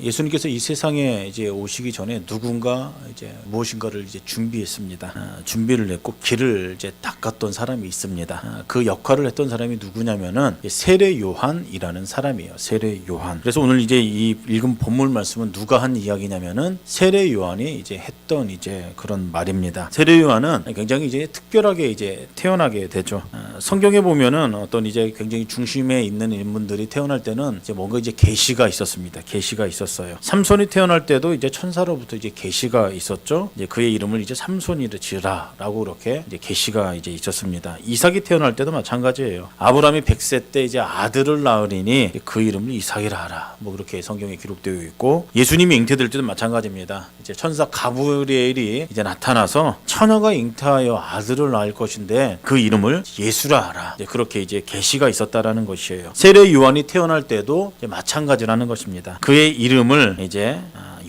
예수님께서 이 세상에 이제 오시기 전에 누군가 이제 무엇인가를 이제 준비했습니다. 준비를 했고 길을 이제 닦았던 사람이 있습니다. 그 역할을 했던 사람이 누구냐면은 세례 요한이라는 사람이에요. 세례 요한. 그래서 오늘 이제 이 읽은 본문 말씀은 누가 한 이야기냐면은 세례 요한이 이제 했던 이제 그런 말입니다. 세례 요한은 굉장히 이제 특별하게 이제 태어나게 되죠. 성경에 보면은 어떤 이제 굉장히 중심에 있는 인물들이 태어날 때는 이제 뭔가 이제 계시가 있었습니다. 계시가 있었어요. 삼손이 태어날 때도 이제 천사로부터 이제 계시가 있었죠. 이제 그의 이름을 이제 삼손이라 지으라라고 그렇게 이제 계시가 이제 있었습니다. 이삭이 태어날 때도 마찬가지예요. 아브라함이 100세 때 이제 아들을 낳으리니 그 이름을 이삭이라 하라. 뭐 그렇게 성경에 기록되어 있고 예수님이 잉태될 때도 마찬가지입니다. 이제 천사 가브리엘이 이제 나타나서 처녀가 잉태하여 아들을 낳을 것인데 그 이름을 예수라 하라. 이제 그렇게 이제 계시가 있었다라는 것이에요. 세례 요한이 태어날 때도 이제 마찬가지라는 것입니다. 그의 이름을 이제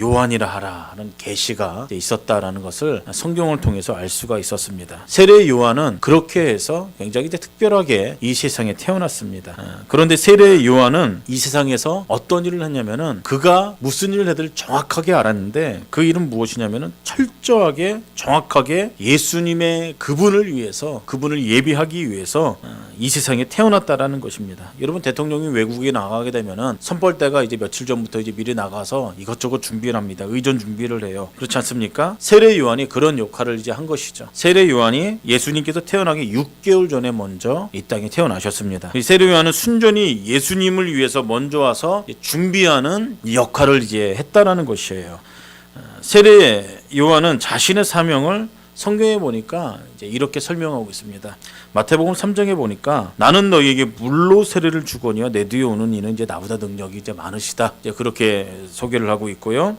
요한이라 하라는 계시가 있었다라는 것을 성경을 통해서 알 수가 있었습니다. 세례 요한은 그렇게 해서 굉장히 이제 특별하게 이 세상에 태어났습니다. 그런데 세례 요한은 이 세상에서 어떤 일을 했냐면은 그가 무슨 일을 해도 정확하게 알았는데 그 일은 무엇이냐면은 철저하게 정확하게 예수님의 그분을 위해서 그분을 예비하기 위해서 이 세상에 태어났다라는 것입니다. 여러분 대통령이 외국에 나가게 되면은 선벌대가 이제 며칠 전부터 이제 미리 나가서 이것저것 준비를 합니다. 의전 준비를 해요. 그렇지 않습니까? 세례 요한이 그런 역할을 이제 한 것이죠. 세례 요한이 예수님께서 태어나기 6개월 전에 먼저 이 땅에 태어나셨습니다. 세례 요한은 순전히 예수님을 위해서 먼저 와서 준비하는 역할을 이제 했다라는 것이에요. 세례 요한은 자신의 사명을 성경에 보니까 이제 이렇게 설명하고 있습니다. 마태복음 3장에 보니까 나는 너희에게 물로 세례를 주거니와 내 뒤에 오는 이는 이제 나보다 능력이 이제 많으시다. 이제 그렇게 소개를 하고 있고요.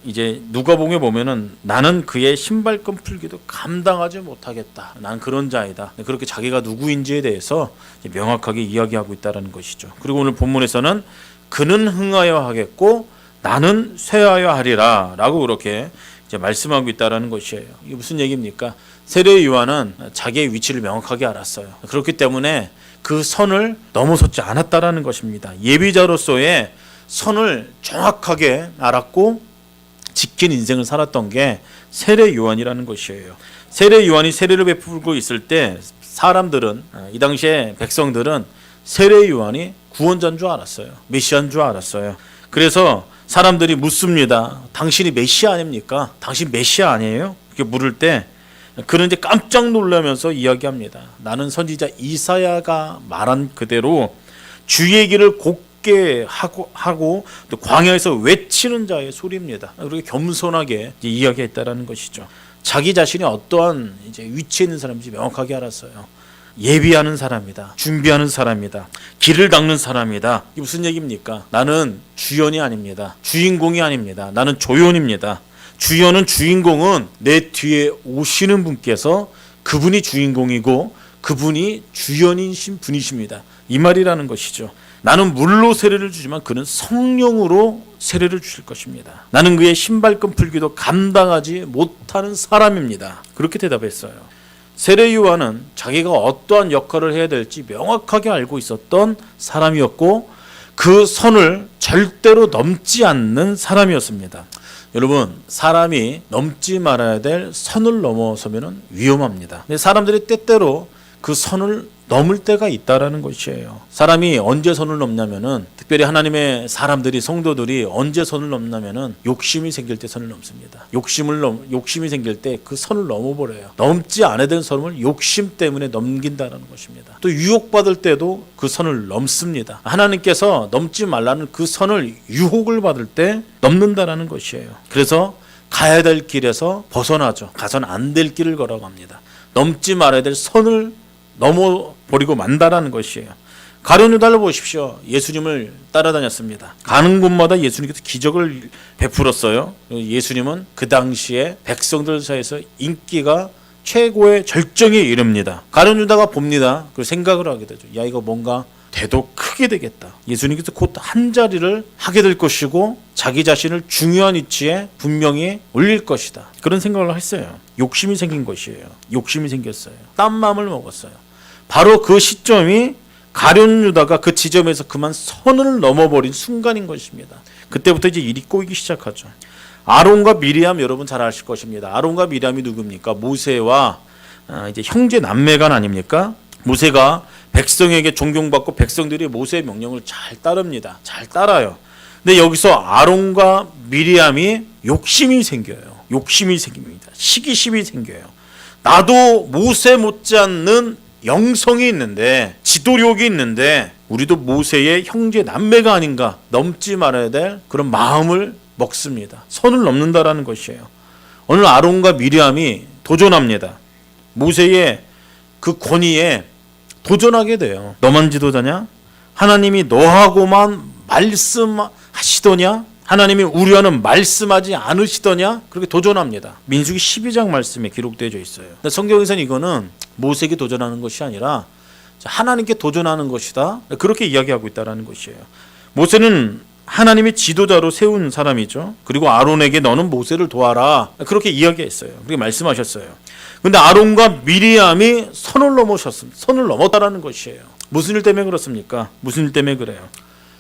이제 누가복음에 보면은 나는 그의 신발끈 풀기도 감당하지 못하겠다. 난 그런 자이다. 그렇게 자기가 누구인지에 대해서 명확하게 이야기하고 있다는 것이죠. 그리고 오늘 본문에서는 그는 흥하여 하겠고 나는 쇠하여 하리라 라고 그렇게 이제 말씀하고 있다는 것이에요. 이게 무슨 얘기입니까? 세례 요한은 자기의 위치를 명확하게 알았어요. 그렇기 때문에 그 선을 넘어섰지 않았다라는 것입니다. 예비자로서의 선을 정확하게 알았고 지킨 인생을 살았던 게 세례 요한이라는 것이에요. 세례 요한이 세례를 베풀고 있을 때 사람들은 이 당시에 백성들은 세례 요한이 구원자인 줄 알았어요. 메시아인 줄 알았어요. 그래서 사람들이 묻습니다. 당신이 메시아 아닙니까? 당신 메시아 아니에요? 이렇게 물을 때 그는 이제 깜짝 놀라면서 이야기합니다. 나는 선지자 이사야가 말한 그대로 주의 길을 곱게 하고 또 광야에서 외치는 자의 소리입니다. 그렇게 겸손하게 이야기했다라는 것이죠. 자기 자신이 어떠한 이제 위치에 있는 사람인지 명확하게 알았어요. 예비하는 사람이다. 준비하는 사람이다. 길을 닦는 사람이다. 이게 무슨 얘기입니까? 나는 주연이 아닙니다. 주인공이 아닙니다. 나는 조연입니다. 주연은 주인공은 내 뒤에 오시는 분께서 그분이 주인공이고 그분이 주연이신 분이십니다. 이 말이라는 것이죠. 나는 물로 세례를 주지만 그는 성령으로 세례를 주실 것입니다. 나는 그의 신발끈 풀기도 감당하지 못하는 사람입니다. 그렇게 대답했어요. 세례 요한은 자기가 어떠한 역할을 해야 될지 명확하게 알고 있었던 사람이었고 그 선을 절대로 넘지 않는 사람이었습니다. 여러분, 사람이 넘지 말아야 될 선을 넘어서면 위험합니다. 근데 사람들이 때때로 그 선을 넘을 때가 있다라는 것이에요. 사람이 언제 선을 넘냐면은 특별히 하나님의 사람들이 성도들이 언제 선을 넘냐면은 욕심이 생길 때 선을 넘습니다. 욕심이 생길 때 그 선을 넘어버려요. 넘지 않아야 되는 선을 욕심 때문에 넘긴다는 것입니다. 또 유혹받을 때도 그 선을 넘습니다. 하나님께서 넘지 말라는 그 선을 유혹을 받을 때 넘는다라는 것이에요. 그래서 가야 될 길에서 벗어나죠. 가서는 안 될 길을 걸어갑니다. 넘지 말아야 될 선을 넘어버리고 만다라는 것이에요. 가룟 유다를 보십시오. 예수님을 따라다녔습니다. 가는 곳마다 예수님께서 기적을 베풀었어요. 예수님은 그 당시에 백성들 사이에서 인기가 최고의 절정에 이릅니다. 가룟 유다가 봅니다. 그리고 생각을 하게 되죠. 야, 이거 뭔가 대도 크게 되겠다. 예수님께서 곧 한 자리를 하게 될 것이고 자기 자신을 중요한 위치에 분명히 올릴 것이다. 그런 생각을 했어요. 욕심이 생긴 것이에요. 욕심이 생겼어요. 딴 마음을 먹었어요. 바로 그 시점이 가룟 유다가 그 지점에서 그만 선을 넘어버린 순간인 것입니다. 그때부터 이제 일이 꼬이기 시작하죠. 아론과 미리암 여러분 잘 아실 것입니다. 아론과 미리암이 누굽니까? 모세와 이제 형제 남매간 아닙니까? 모세가 백성에게 존경받고 백성들이 모세의 명령을 잘 따릅니다. 잘 따라요. 근데 여기서 아론과 미리암이 욕심이 생겨요. 욕심이 생깁니다. 시기심이 생겨요. 나도 모세 못지않는 영성이 있는데 지도력이 있는데 우리도 모세의 형제 남매가 아닌가, 넘지 말아야 될 그런 마음을 먹습니다. 선을 넘는다라는 것이에요. 오늘 아론과 미리암이 도전합니다. 모세의 그 권위에 도전하게 돼요. 너만 지도자냐? 하나님이 너하고만 말씀하시더냐? 하나님이 우리와는 말씀하지 않으시더냐? 그렇게 도전합니다. 민수기 12장 말씀에 기록되어 있어요. 성경에서는 이거는 모세에게 도전하는 것이 아니라 하나님께 도전하는 것이다. 그렇게 이야기하고 있다는 것이에요. 모세는 하나님의 지도자로 세운 사람이죠. 그리고 아론에게 너는 모세를 도와라. 그렇게 이야기했어요. 그렇게 말씀하셨어요. 그런데 아론과 미리암이 선을 넘었다라는 것이에요. 무슨 일 때문에 그렇습니까? 무슨 일 때문에 그래요?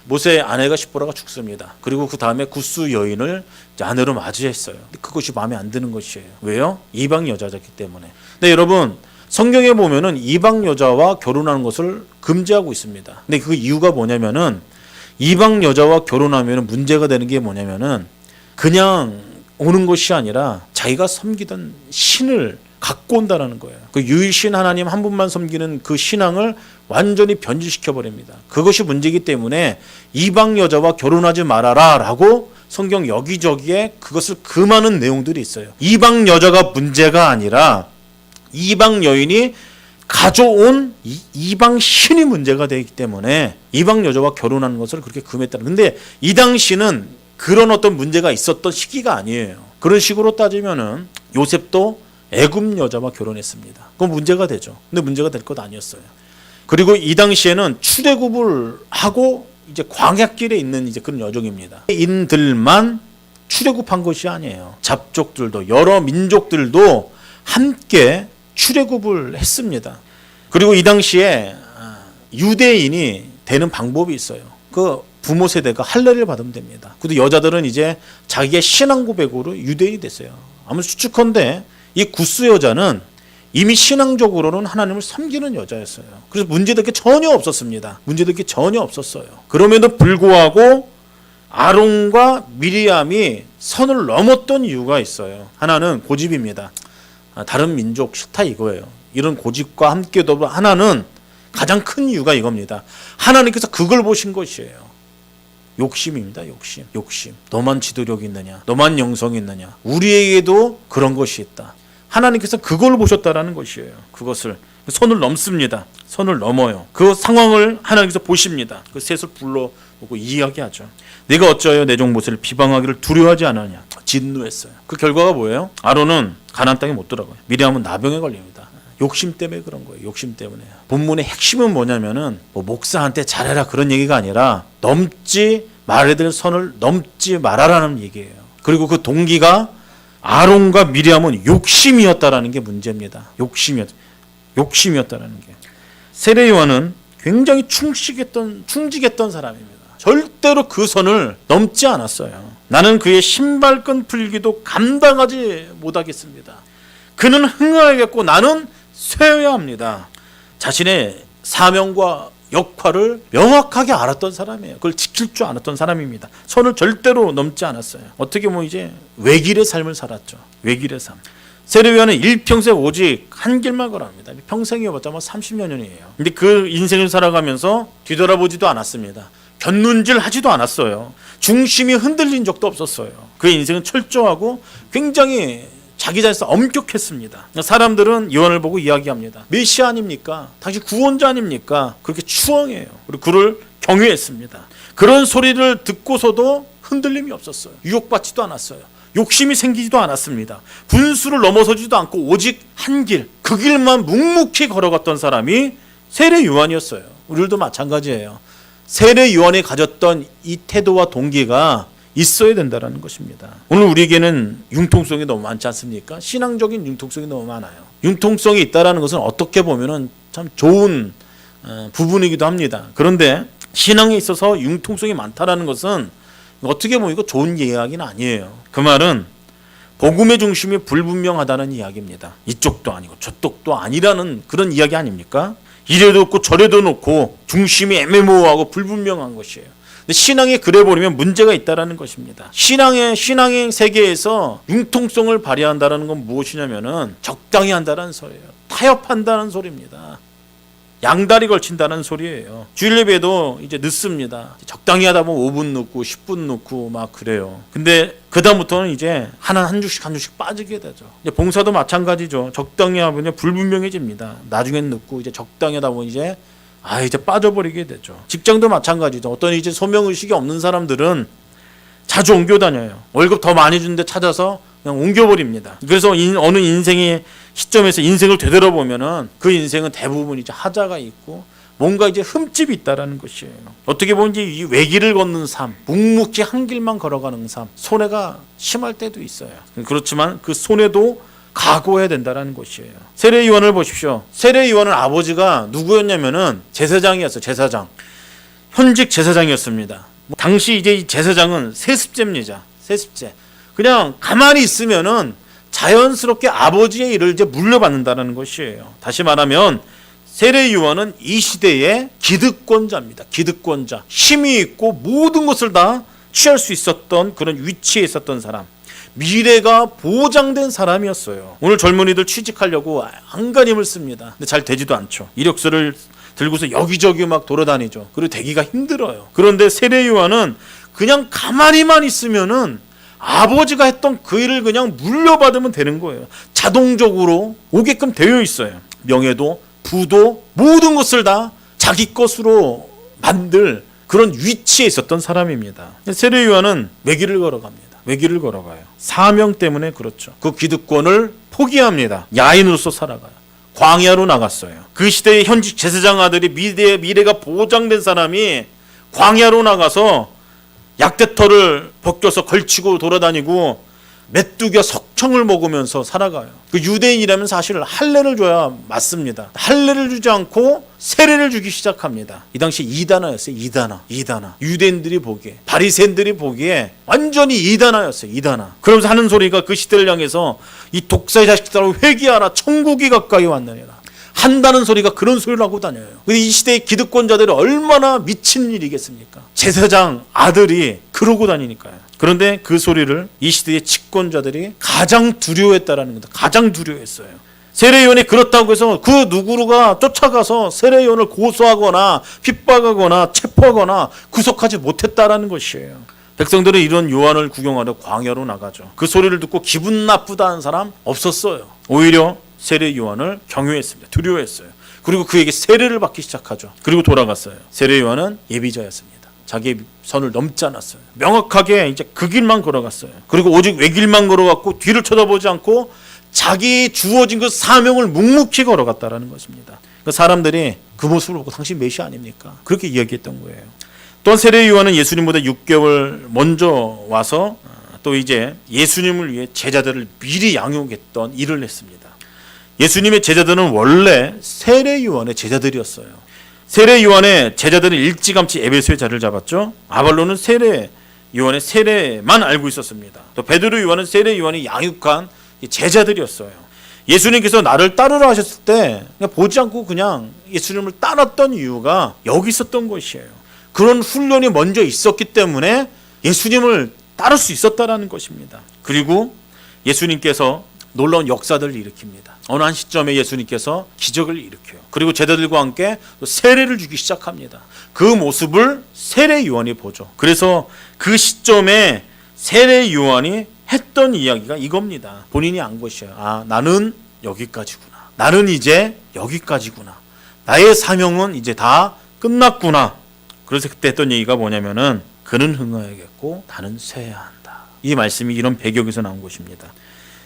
모세의 아내가 시보라가 죽습니다. 그리고 그 다음에 구스 여인을 아내로 맞이했어요. 그것이 마음에 안 드는 것이에요. 왜요? 이방 여자였기 때문에. 근데 여러분 성경에 보면은 이방 여자와 결혼하는 것을 금지하고 있습니다. 근데 그 이유가 뭐냐면은 이방 여자와 결혼하면 문제가 되는 게 뭐냐면은 그냥 오는 것이 아니라 자기가 섬기던 신을 갖고 온다는 거예요. 그 유일신 하나님 한 분만 섬기는 그 신앙을 완전히 변질시켜 버립니다. 그것이 문제이기 때문에 이방 여자와 결혼하지 말아라 라고 성경 여기저기에 그것을 금하는 내용들이 있어요. 이방 여자가 문제가 아니라 이방 여인이 가져온 이방 신이 문제가 되기 때문에 이방 여자와 결혼하는 것을 그렇게 금했다. 근데 이 당시는 그런 어떤 문제가 있었던 시기가 아니에요. 그런 식으로 따지면은 요셉도 애굽 여자와 결혼했습니다. 그건 문제가 되죠. 근데 문제가 될 것 아니었어요. 그리고 이 당시에는 출애굽을 하고 이제 광야길에 있는 이제 그런 여정입니다. 인들만 출애굽한 것이 아니에요. 잡족들도 여러 민족들도 함께 출애굽을 했습니다. 그리고 이 당시에 유대인이 되는 방법이 있어요. 그 부모 세대가 할례를 받으면 됩니다. 근데 여자들은 이제 자기의 신앙 고백으로 유대인이 됐어요. 아무 추측컨대 이 구스 여자는 이미 신앙적으로는 하나님을 섬기는 여자였어요. 그래서 문제될 게 전혀 없었습니다. 문제될 게 전혀 없었어요. 그럼에도 불구하고 아론과 미리암이 선을 넘었던 이유가 있어요. 하나는 고집입니다. 다른 민족 싫다 이거예요. 이런 고집과 함께도 하나는 가장 큰 이유가 이겁니다. 하나님께서 그걸 보신 것이에요. 욕심입니다. 욕심. 너만 지도력이 있느냐? 너만 영성이 있느냐? 우리에게도 그런 것이 있다. 하나님께서 그걸 보셨다라는 것이에요. 그것을 선을 넘습니다. 선을 넘어요. 그 상황을 하나님께서 보십니다. 그 셋을 불러보고 이야기하죠. 내가 어찌하여 내 종 모세를 비방하기를 두려워하지 않았냐? 진노했어요. 그 결과가 뭐예요? 아론은 가나안 땅에 못 들어가요. 미리암은 나병에 걸립니다. 욕심 때문에 그런 거예요. 욕심 때문에. 본문의 핵심은 뭐냐면은 목사한테 잘해라 그런 얘기가 아니라 넘지 말아야 될 선을 넘지 말아라는 얘기예요. 그리고 그 동기가 아론과 미리암은 욕심이었다라는 게 문제입니다. 욕심이었다라는 게. 세례 요한은 굉장히 충직했던 사람입니다. 절대로 그 선을 넘지 않았어요. 나는 그의 신발끈 풀기도 감당하지 못하겠습니다. 그는 흥하겠고 나는 쇠해야 합니다. 자신의 사명과 역할을 명확하게 알았던 사람이에요. 그걸 지킬 줄 알았던 사람입니다. 선을 절대로 넘지 않았어요. 어떻게 이제 외길의 삶을 살았죠. 외길의 삶. 세례요한은 일평생 오직 한 길만 걸어갑니다. 평생이어봤자 30여 년이에요. 근데 그 인생을 살아가면서 뒤돌아보지도 않았습니다. 견눈질 하지도 않았어요. 중심이 흔들린 적도 없었어요. 그의 인생은 철저하고 굉장히 자기 자신에서 엄격했습니다. 사람들은 요한을 보고 이야기합니다. 메시아 아닙니까? 당신 구원자 아닙니까? 그렇게 추앙해요. 그리고 그를 경외했습니다. 그런 소리를 듣고서도 흔들림이 없었어요. 유혹받지도 않았어요. 욕심이 생기지도 않았습니다. 분수를 넘어서지도 않고 오직 한 길, 그 길만 묵묵히 걸어갔던 사람이 세례 요한이었어요. 우리들도 마찬가지예요. 세례 요한이 가졌던 이 태도와 동기가 있어야 된다는 것입니다. 오늘 우리에게는 융통성이 너무 많지 않습니까? 신앙적인 융통성이 너무 많아요. 융통성이 있다는 것은 어떻게 보면 참 좋은 부분이기도 합니다. 그런데 신앙에 있어서 융통성이 많다라는 것은 어떻게 보면 이거 좋은 이야기는 아니에요. 그 말은 복음의 중심이 불분명하다는 이야기입니다. 이쪽도 아니고 저쪽도 아니라는 그런 이야기 아닙니까? 이래도 없고 저래도 놓고 중심이 애매모호하고 불분명한 것이에요. 근데 신앙이 그래 버리면 문제가 있다라는 것입니다. 신앙의 세계에서 융통성을 발휘한다는 건 무엇이냐면은 적당히 한다는 소리예요. 타협한다는 소리입니다. 양다리 걸친다는 소리예요. 주일 예배도 이제 늦습니다. 적당히 하다 보면 5분 늦고 10분 늦고 막 그래요. 근데 그다음부터는 이제 한 주씩 빠지게 되죠. 이제 봉사도 마찬가지죠. 적당히 하면 불분명해집니다. 나중엔 늦고 이제 적당히 하다 보면 이제 빠져버리게 되죠. 직장도 마찬가지죠. 어떤 이제 소명의식이 없는 사람들은 자주 옮겨 다녀요. 월급 더 많이 주는데 찾아서 그냥 옮겨버립니다. 그래서 어느 인생의 시점에서 인생을 되돌아보면은 그 인생은 대부분 이제 하자가 있고 뭔가 이제 흠집이 있다라는 것이에요. 어떻게 보면 이제 이 외길을 걷는 삶, 묵묵히 한 길만 걸어가는 삶, 손해가 심할 때도 있어요. 그렇지만 그 손해도 각오해야 된다는 것이에요. 세례 요한을 보십시오. 세례 요한은 아버지가 누구였냐면은 제사장이었어요. 제사장. 현직 제사장이었습니다. 당시 이제 이 제사장은 세습제입니다. 세습제. 그냥 가만히 있으면은 자연스럽게 아버지의 일을 이제 물려받는다는 것이에요. 다시 말하면 세례 요한은 이 시대의 기득권자입니다. 기득권자. 힘이 있고 모든 것을 다 취할 수 있었던 그런 위치에 있었던 사람. 미래가 보장된 사람이었어요. 오늘 젊은이들 취직하려고 안간힘을 씁니다. 근데 잘 되지도 않죠. 이력서를 들고서 여기저기 막 돌아다니죠. 그리고 되기가 힘들어요. 그런데 세례 요한은 그냥 가만히만 있으면은 아버지가 했던 그 일을 그냥 물려받으면 되는 거예요. 자동적으로 오게끔 되어 있어요. 명예도 부도 모든 것을 다 자기 것으로 만들 그런 위치에 있었던 사람입니다. 세례 요한은 외길을 걸어갑니다. 외길을 걸어가요. 사명 때문에 그렇죠. 그 기득권을 포기합니다. 야인으로서 살아가요. 광야로 나갔어요. 그 시대의 현직 제사장 아들이 미래가 보장된 사람이 광야로 나가서 약대털을 벗겨서 걸치고 돌아다니고 메뚜기와 석청을 먹으면서 살아가요. 그 유대인이라면 사실 할례를 줘야 맞습니다. 할례를 주지 않고 세례를 주기 시작합니다. 이 당시 이단아였어요. 이단아. 유대인들이 보기에, 바리새인들이 보기에 완전히 이단아였어요. 이단아. 그러면서 하는 소리가 그 시대를 향해서 이 독사의 자식들아 회개하라. 천국이 가까이 왔느니라. 한다는 소리가 그런 소리를 하고 다녀요. 근데 이 시대의 기득권자들이 얼마나 미친 일이겠습니까? 제사장 아들이 그러고 다니니까요. 그런데 그 소리를 이 시대의 집권자들이 가장 두려워했다라는 겁니다. 가장 두려워했어요. 세례 요한이 그렇다고 해서 그 누구가 쫓아가서 세례 요한을 고소하거나 핍박하거나 체포하거나 구속하지 못했다라는 것이에요. 백성들은 이런 요한을 구경하러 광야로 나가죠. 그 소리를 듣고 기분 나쁘다는 사람 없었어요. 오히려 세례 요한을 경외했습니다. 두려워했어요. 그리고 그에게 세례를 받기 시작하죠. 그리고 돌아갔어요. 세례 요한은 예비자였습니다. 자기의 선을 넘지 않았어요. 명확하게 이제 그 길만 걸어갔어요. 그리고 오직 외길만 걸어갔고 뒤를 쳐다보지 않고 자기 주어진 그 사명을 묵묵히 걸어갔다라는 것입니다. 그 사람들이 그 모습을 보고 당신 메시아 아닙니까? 그렇게 이야기했던 거예요. 또한 세례 요한은 예수님보다 6개월 먼저 와서 또 이제 예수님을 위해 제자들을 미리 양육했던 일을 했습니다. 예수님의 제자들은 원래 세례 요한의 제자들이었어요. 세례 요한의 제자들은 일찌감치 에베소에 자리를 잡았죠. 아볼로는 세례 요한의 세례만 알고 있었습니다. 또 베드로 요한은 세례 요한이 양육한 제자들이었어요. 예수님께서 나를 따르라 하셨을 때 그냥 보지 않고 그냥 예수님을 따랐던 이유가 여기 있었던 것이에요. 그런 훈련이 먼저 있었기 때문에 예수님을 따를 수 있었다라는 것입니다. 그리고 예수님께서 놀라운 역사들을 일으킵니다. 어느 한 시점에 예수님께서 기적을 일으켜요. 그리고 제자들과 함께 세례를 주기 시작합니다. 그 모습을 세례 요한이 보죠. 그래서 그 시점에 세례 요한이 했던 이야기가 이겁니다. 본인이 안 것이에요. 아, 나는 여기까지구나. 나는 이제 여기까지구나. 나의 사명은 이제 다 끝났구나. 그래서 그때 했던 얘기가 뭐냐면은 그는 흥하여야겠고 나는 쇠해야 한다. 이 말씀이 이런 배경에서 나온 것입니다.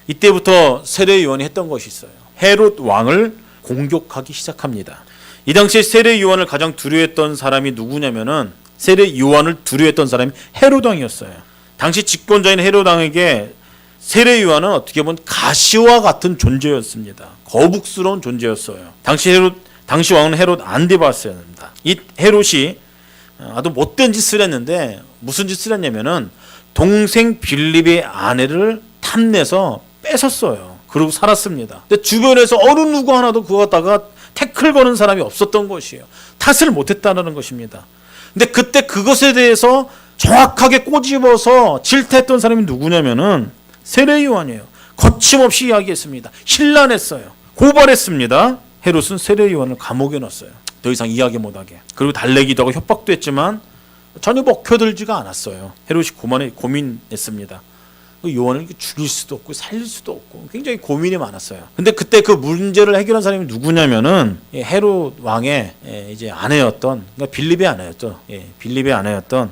이때부터 세례 요한이 했던 것이 있어요. 헤롯 왕을 공격하기 시작합니다. 이 당시에 세례 요한을 가장 두려워했던 사람이 누구냐면은 세례 요한을 두려워했던 사람이 헤롯 왕이었어요. 당시 집권자인 헤롯 왕에게 세례 요한은 어떻게 보면 가시와 같은 존재였습니다. 거북스러운 존재였어요. 당시 왕은 헤롯 안디바스였습니다. 이 헤롯이 아주 못된 짓을 했는데 무슨 짓을 했냐면은 동생 빌립의 아내를 탐내서 뺏었어요. 그리고 살았습니다. 근데 주변에서 어느 누구 하나도 그거 갖다가 태클 거는 사람이 없었던 것이에요. 탓을 못했다는 것입니다. 근데 그때 그것에 대해서 정확하게 꼬집어서 질타했던 사람이 누구냐면은 세례 요한이에요. 거침없이 이야기했습니다. 신란했어요. 고발했습니다. 헤롯은 세례 요한을 감옥에 넣었어요. 더 이상 이야기 못하게. 그리고 달래기도 하고 협박도 했지만 전혀 먹혀들지가 않았어요. 헤롯이 고민했습니다. 요한을 죽일 수도 없고 살릴 수도 없고 굉장히 고민이 많았어요. 근데 그때 그 문제를 해결한 사람이 누구냐면은 헤롯 왕의 이제 아내였던, 그러니까 빌립의 아내였던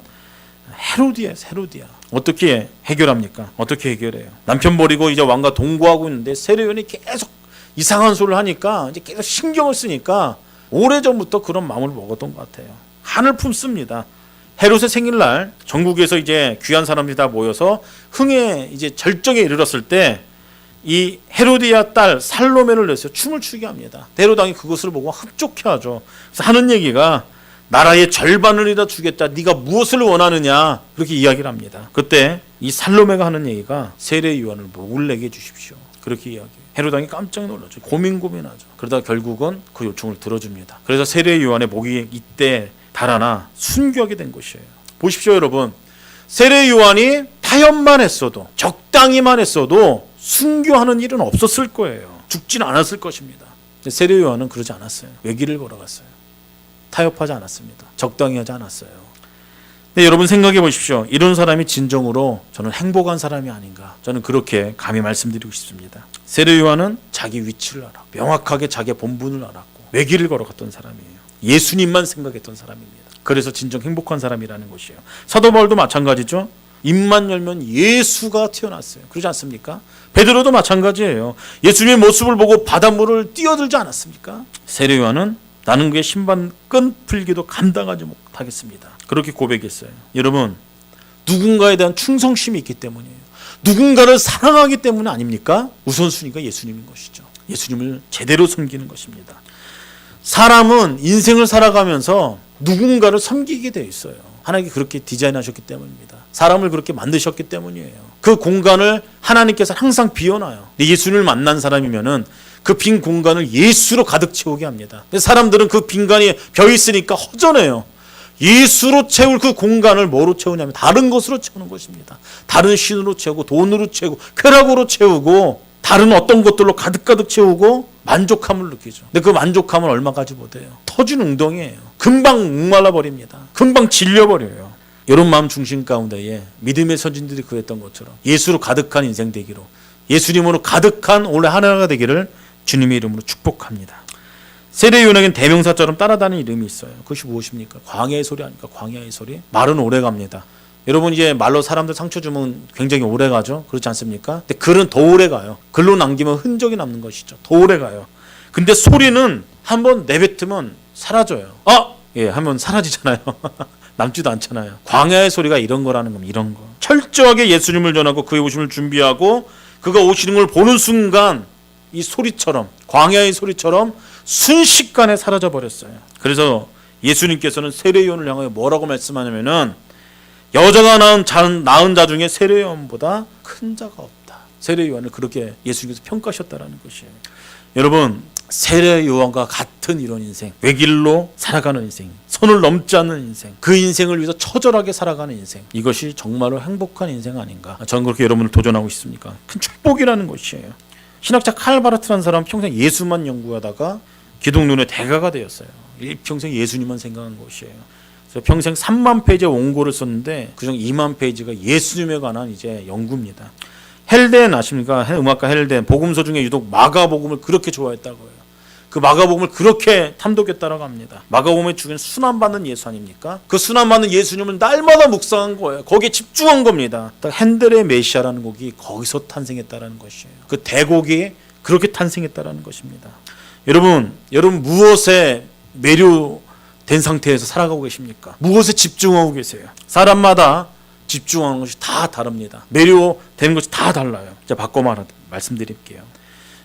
헤로디아. 어떻게 해결합니까? 어떻게 해결해요? 남편 버리고 이제 왕과 동거하고 있는데 세례 요한이 계속 이상한 소리를 하니까 이제 계속 신경을 쓰니까 오래전부터 그런 마음을 먹었던 것 같아요. 한을 품습니다. 헤롯의 생일날 전국에서 이제 귀한 사람들이 다 모여서 흥에 이제 절정에 이르렀을 때 이 헤로디아 딸 살로메를 내서 춤을 추게 합니다. 헤롯 왕이 그것을 보고 흡족해하죠. 그래서 하는 얘기가 나라의 절반을이다 주겠다. 네가 무엇을 원하느냐 그렇게 이야기를 합니다. 그때 이 살로메가 하는 얘기가 세례 요한을 목을 내게 해주십시오. 그렇게 이야기해요. 헤롯 왕이 깜짝 놀라죠. 고민하죠. 그러다 결국은 그 요청을 들어줍니다. 그래서 세례 요한의 목이 이때 달아나 순교하게 된 것이에요. 보십시오 여러분. 세례 요한이 타협만 했어도 적당히만 했어도 순교하는 일은 없었을 거예요. 죽지는 않았을 것입니다. 세례 요한은 그러지 않았어요. 외길을 걸어갔어요. 타협하지 않았습니다. 적당히 하지 않았어요. 근데 여러분 생각해 보십시오. 이런 사람이 진정으로 저는 행복한 사람이 아닌가. 저는 그렇게 감히 말씀드리고 싶습니다. 세례 요한은 자기 위치를 알았고 명확하게 자기 본분을 알았고 외길을 걸어갔던 사람이에요. 예수님만 생각했던 사람입니다. 그래서 진정 행복한 사람이라는 것이에요. 사도 바울도 마찬가지죠. 입만 열면 예수가 튀어났어요. 그러지 않습니까? 베드로도 마찬가지예요. 예수님의 모습을 보고 바닷물을 뛰어들지 않았습니까? 세례 요한은 나는 그의 신발 끈 풀기도 감당하지 못하겠습니다. 그렇게 고백했어요. 여러분, 누군가에 대한 충성심이 있기 때문이에요. 누군가를 사랑하기 때문 아닙니까? 우선순위가 예수님인 것이죠. 예수님을 제대로 섬기는 것입니다. 사람은 인생을 살아가면서 누군가를 섬기게 되어 있어요. 하나님께 그렇게 디자인하셨기 때문입니다. 사람을 그렇게 만드셨기 때문이에요. 그 공간을 하나님께서 항상 비워놔요. 예수님을 만난 사람이면은 그 빈 공간을 예수로 가득 채우게 합니다. 사람들은 그 빈간이 벼 있으니까 허전해요. 예수로 채울 그 공간을 뭐로 채우냐면 다른 것으로 채우는 것입니다. 다른 신으로 채우고 돈으로 채우고 쾌락으로 채우고 다른 어떤 것들로 가득 채우고 만족함을 느끼죠. 근데 그 만족함은 얼마 가지 못해요. 터진 웅덩이에요. 금방 목말라 버립니다. 금방 질려버려요. 이런 마음 중심 가운데에 믿음의 선진들이 그랬던 것처럼 예수로 가득한 인생 되기로, 예수님으로 가득한 올해 한 해가 되기를 주님의 이름으로 축복합니다. 세례 요한에겐 대명사처럼 따라다니는 이름이 있어요. 그것이 무엇입니까? 광야의 소리 아닙니까? 광야의 소리. 말은 오래 갑니다. 여러분 이제 말로 사람들 상처 주면 굉장히 오래 가죠. 그렇지 않습니까? 근데 글은 더 오래 가요. 글로 남기면 흔적이 남는 것이죠. 더 오래 가요. 근데 소리는 한번 내뱉으면 사라져요. 하면 사라지잖아요. 남지도 않잖아요. 광야의 소리가 이런 거라는 겁니다. 이런 거. 철저하게 예수님을 전하고 그의 오심을 준비하고 그가 오시는 걸 보는 순간 이 소리처럼, 광야의 소리처럼 순식간에 사라져 버렸어요. 그래서 예수님께서는 세례 요한을 향하여 뭐라고 말씀하냐면은 여자가 낳은 자 중에 세례 요한보다 큰 자가 없다. 세례 요한을 그렇게 예수님께서 평가하셨다라는 것이에요. 여러분, 세례 요한과 같은 이런 인생, 외길로 살아가는 인생, 선을 넘지 않는 인생, 그 인생을 위해서 처절하게 살아가는 인생, 이것이 정말로 행복한 인생 아닌가? 저는 그렇게 여러분을 도전하고 있습니까? 큰 축복이라는 것이에요. 신학자 칼 바르트라는 사람 평생 예수만 연구하다가 기독론의 대가가 되었어요. 일평생 예수님만 생각한 것이에요. 그래서 평생 3만 페이지의 원고를 썼는데 그중 2만 페이지가 예수님에 관한 이제 연구입니다. 헬덴 아십니까? 음악가 헬덴 복음서 중에 유독 마가복음을 그렇게 좋아했다고 해요. 그 마가복음을 그렇게 탐독했다라고 합니다. 마가복음의 주는 순환받는 예수 아닙니까? 그 순환받는 예수님을 날마다 묵상한 거예요. 거기에 집중한 겁니다. 핸델의 메시아라는 곡이 거기서 탄생했다라는 것이에요. 그 대곡이 그렇게 탄생했다라는 것입니다. 여러분 무엇에 매료된 상태에서 살아가고 계십니까? 무엇에 집중하고 계세요? 사람마다 집중하는 것이 다 다릅니다. 매료되는 것이 다 달라요. 자, 바꿔 말씀드릴게요.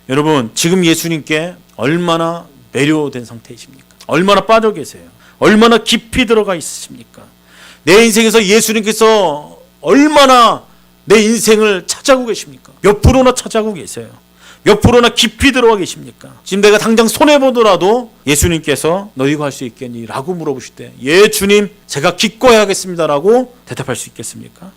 여러분 지금 예수님께 얼마나 매료된 상태이십니까? 얼마나 빠져 계세요? 얼마나 깊이 들어가 있으십니까? 내 인생에서 예수님께서 얼마나 내 인생을 찾아오고 계십니까? 몇 프로나 찾아오고 계세요? 몇 프로나 깊이 들어가 계십니까? 지금 내가 당장 손해보더라도 예수님께서 너 이거 할 수 있겠니? 라고 물어보실 때 예 주님 제가 기꺼이 하겠습니다 라고 대답할 수 있겠습니까?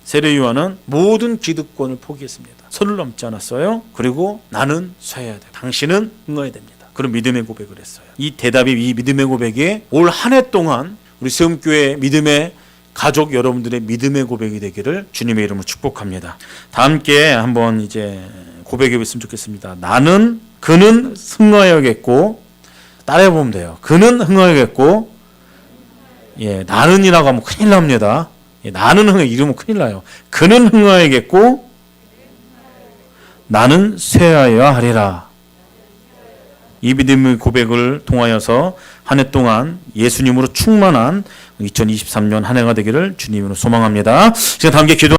세례 요한은 모든 기득권을 포기했습니다. 선을 넘지 않았어요. 그리고 나는 쇠해야 돼. 당신은 응해야 됩니다. 그런 믿음의 고백을 했어요. 이 대답이 이 믿음의 고백이 올 한 해 동안 우리 세움교회 믿음의 가족 여러분들의 믿음의 고백이 되기를 주님의 이름으로 축복합니다. 다 함께 한번 이제 고백해 봤으면 좋겠습니다. 그는 흥하여겠고 따라해 보면 돼요. 그는 흥하여겠고 나는이라고 하면 큰일 납니다. 나는 흥해 이러면 큰일 나요. 그는 흥하여겠고 나는 쇠하여야 하리라. 이 믿음의 고백을 통하여서 한 해 동안 예수님으로 충만한 2023년 한 해가 되기를 주님으로 소망합니다. 제가 다 함께 기도